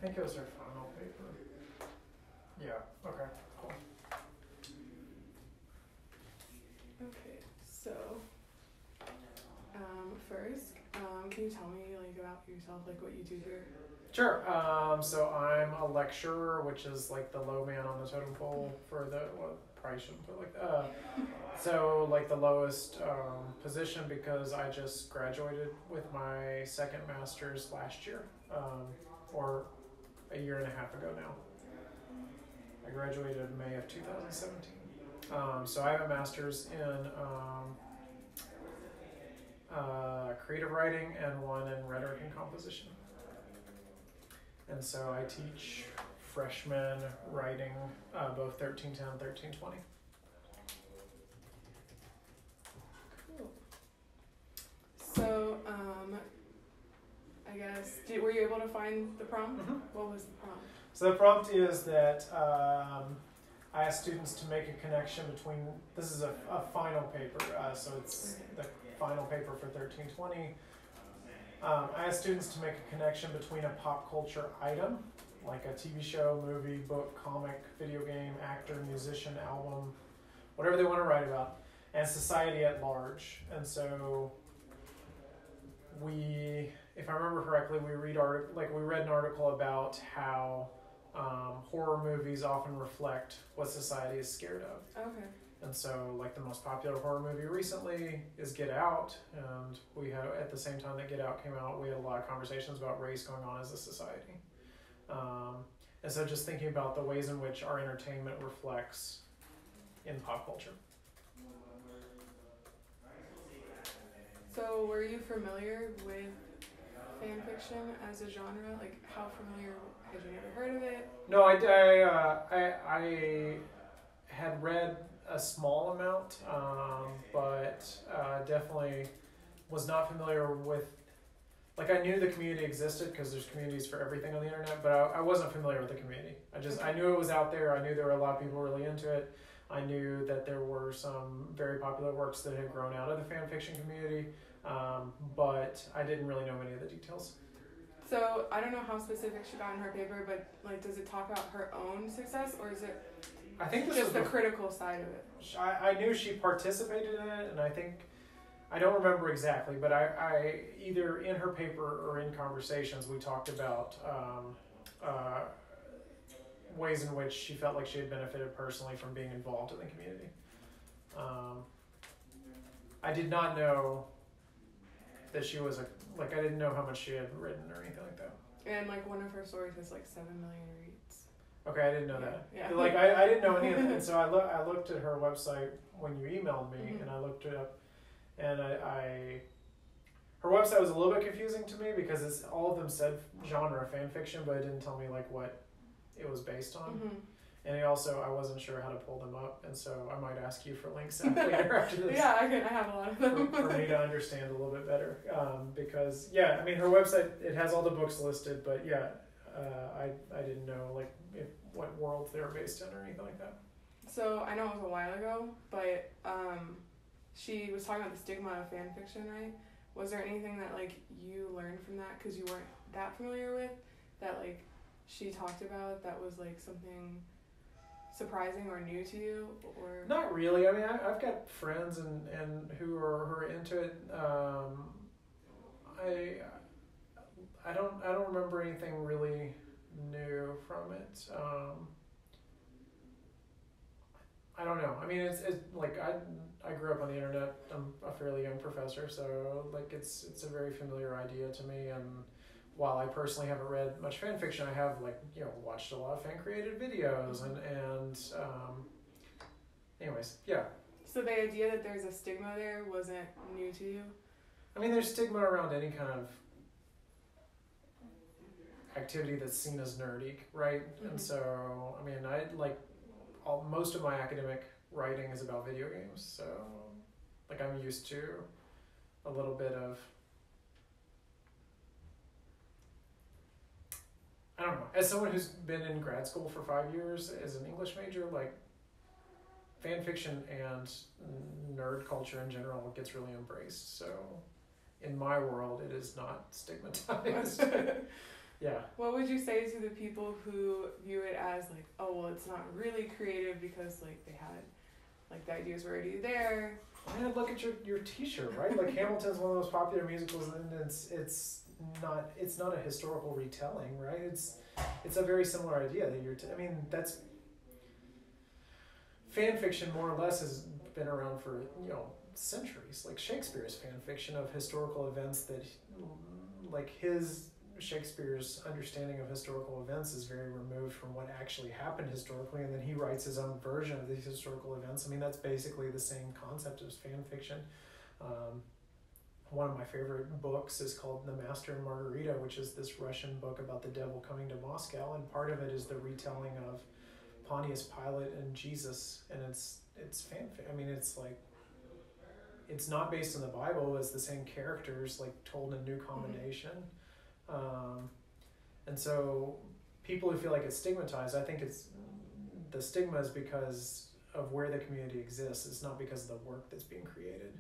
think it was her final paper. Yeah, okay, cool. Okay, so first, can you tell me like about yourself, like what you do here? Sure. So I'm a lecturer, which is like the low man on the totem pole for the, well, probably shouldn't put it like that. So like the lowest position, because I just graduated with my second master's last year, or a year and a half ago now. I graduated in May of 2017. So I have a master's in creative writing and one in rhetoric and composition. And so I teach freshmen writing both 1310 and 1320. Cool. So, I guess, were you able to find the prompt? Mm-hmm. What was the prompt? So the prompt is that I ask students to make a connection between, this is a final paper, so it's the final paper for 1320. I ask students to make a connection between a pop culture item, like a TV show, movie, book, comic, video game, actor, musician, album, whatever they want to write about, and society at large. And so if I remember correctly, we read an article about how horror movies often reflect what society is scared of. Okay. And so, like, the most popular horror movie recently is Get Out, and we had, at the same time that Get Out came out, we had a lot of conversations about race going on as a society. And so just thinking about the ways in which our entertainment reflects in pop culture. So, were you familiar with fan fiction as a genre? Like, how familiar, had you never heard of it? No, I had read a small amount, but definitely was not familiar with, like, I knew the community existed because there's communities for everything on the internet, but I wasn't familiar with the community. I knew it was out there. I knew there were a lot of people really into it. I knew that there were some very popular works that had grown out of the fan fiction community, but I didn't really know any of the details. So, I don't know how specific she got in her paper, but, like, does it talk about her own success, or is it I think this just was the critical side of it? I knew she participated in it, and I don't remember exactly, but I either in her paper or in conversations we talked about ways in which she felt like she had benefited personally from being involved in the community. I did not know that she was I didn't know how much she had written or anything like that. And, like, one of her stories has, like, 7 million reads. Okay, I didn't know that. Yeah. Like, I didn't know any of it, and so I looked at her website when you emailed me, Mm-hmm. and I looked it up, and her website was a little bit confusing to me because all of them said genre fan fiction, but it didn't tell me, like, what it was based on. Mm-hmm. And I wasn't sure how to pull them up, and so I might ask you for links later after this. Yeah, I have a lot of them. for me to understand a little bit better, because I mean, her website, it has all the books listed, but I didn't know, like, what worlds they were based in or anything like that. So, I know it was a while ago, but she was talking about the stigma of fan fiction, right? Was there anything that, like, you learned from that because you weren't that familiar with, that, like, she talked about that was, like, something surprising or new to you? Or Not really. I mean, I've got friends and who are into it. I don't remember anything really new from it. I don't know. I mean, it's like I grew up on the internet. I'm a fairly young professor, so, like, it's a very familiar idea to me. And while I personally haven't read much fan fiction, I have, like, watched a lot of fan created videos and anyways, yeah. So the idea that there's a stigma there wasn't new to you? I mean, there's stigma around any kind of activity that's seen as nerdy, right? Mm-hmm. And so, I mean, most of my academic writing is about video games, so, like, I'm used to a little bit of, I don't know, as someone who's been in grad school for 5 years as an English major, like, fan fiction and nerd culture in general gets really embraced, so in my world it is not stigmatized. Yeah. What would you say to the people who view it as like, oh well, it's not really creative because like they had like the ideas were already there? Man, look at your T-shirt, right? Like Hamilton's one of the most popular musicals, and it's not a historical retelling, right? It's a very similar idea that I mean, that's fan fiction more or less has been around for centuries. Like Shakespeare's fan fiction of historical events that, like Shakespeare's understanding of historical events is very removed from what actually happened historically, and then he writes his own version of these historical events. I mean, that's basically the same concept as fan fiction. One of my favorite books is called The Master and Margarita, which is this Russian book about the devil coming to Moscow, and part of it is the retelling of Pontius Pilate and Jesus, and it's fanfic. I mean, it's like, it's not based on the Bible. It's the same characters, like told in new combination. And so people who feel like it's stigmatized, I think the stigma is because of where the community exists. It's not because of the work that's being created.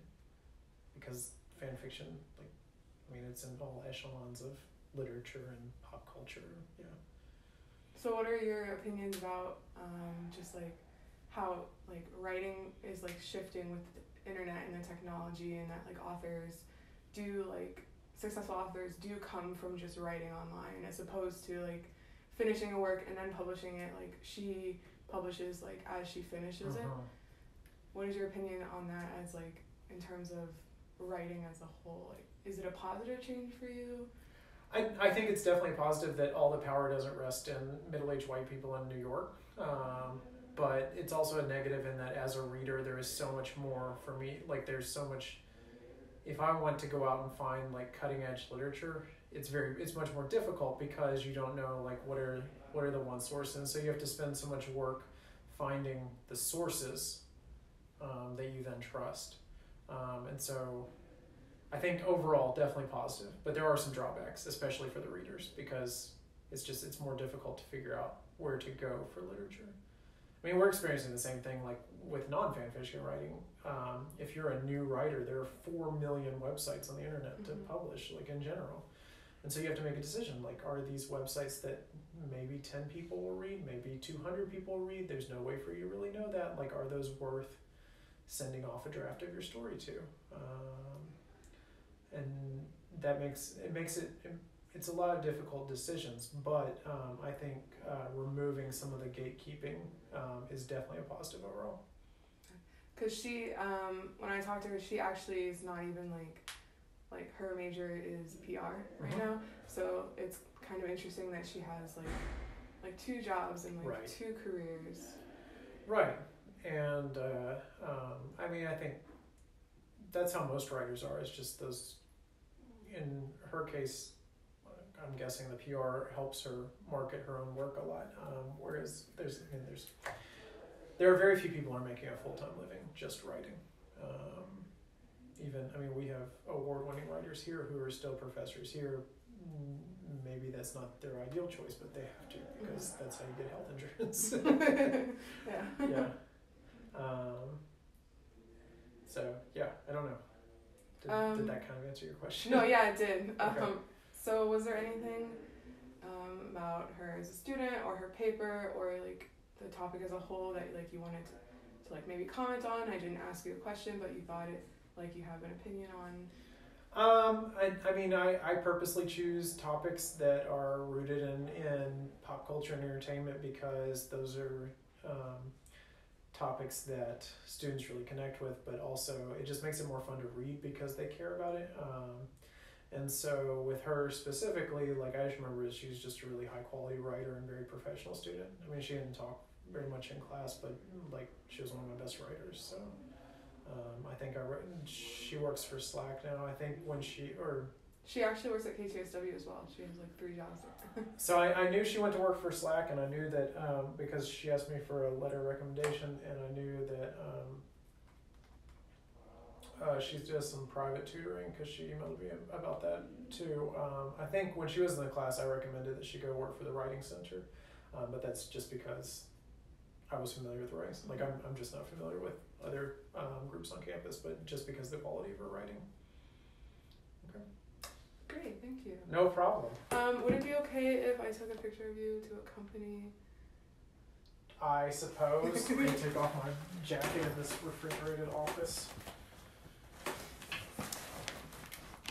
Because fan fiction, like, I mean, it's in all echelons of literature and pop culture. Yeah. So what are your opinions about just like how like writing is like shifting with the internet and the technology, and that like successful authors do come from just writing online as opposed to like finishing a work and then publishing it, like she publishes like as she finishes it. What is your opinion on that as like in terms of writing as a whole? Like, is it a positive change for you? I think it's definitely positive that all the power doesn't rest in middle-aged white people in New York. But it's also a negative in that as a reader, there is so much more for me. Like there's so much, if I want to go out and find like cutting edge literature, it's much more difficult because you don't know like what are the one sources. So you have to spend so much work finding the sources that you then trust. And so I think overall definitely positive, but there are some drawbacks, especially for the readers, because it's more difficult to figure out where to go for literature. I mean, we're experiencing the same thing like with non-fan fiction writing. If you're a new writer, there are 4 million websites on the internet to publish, like in general. And so you have to make a decision, like, are these websites that maybe 10 people will read, maybe 200 people will read? There's no way for you to really know that. Like, are those worth sending off a draft of your story to? And that makes it's a lot of difficult decisions, but I think removing some of the gatekeeping is definitely a positive overall. Because she, when I talked to her, she actually is not even like her major is PR right now, so it's kind of interesting that she has like 2 jobs and like 2 careers. Right, and I mean, I think that's how most writers are. It's just those. In her case, I'm guessing the PR helps her market her own work a lot. Whereas there are very few people who are making a full-time living just writing. We have award-winning writers here who are still professors here. Maybe that's not their ideal choice, but they have to because that's how you get health insurance. Yeah. So yeah, I don't know. Did that kind of answer your question? No, yeah, it did. Okay. So was there anything about her as a student or her paper or like the topic as a whole that like you wanted to like maybe comment on? I didn't ask you a question, but you thought it like you have an opinion on. I purposely choose topics that are rooted in pop culture and entertainment because those are topics that students really connect with, but also it just makes it more fun to read because they care about it. And so with her specifically, like I just remember that she was just a really high quality writer and very professional student. I mean, she didn't talk very much in class, but like she was one of my best writers. So I think she works for Slack now. I think she actually works at KTSW as well. She has like 3 jobs there. So I knew she went to work for Slack, and I knew that because she asked me for a letter of recommendation, and I knew that she does some private tutoring because she emailed me about that too. I think when she was in the class, I recommended that she go work for the Writing Center, but that's just because I was familiar with the Writing Center. Like I'm just not familiar with other groups on campus, but just because of the quality of her writing. Okay. Great, thank you. No problem. Would it be okay if I took a picture of you to accompany? I suppose. I'm going to take off my jacket in this refrigerated office.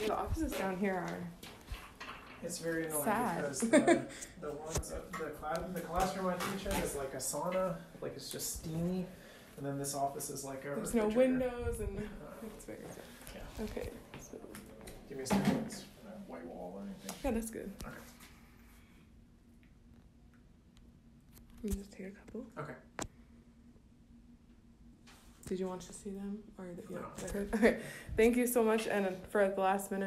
Yeah, the offices down here are. It's very annoying Sad. because the classroom I teach in is like a sauna, like it's just steamy, and then this office is like a There's no refrigerator. windows and it's very sad. Yeah. Okay. So, Give me a second. It's white wall or anything. yeah, that's good. Okay. Let me just take a couple. Okay. Did you want to see them or No. okay. Thank you so much. And for the last minute,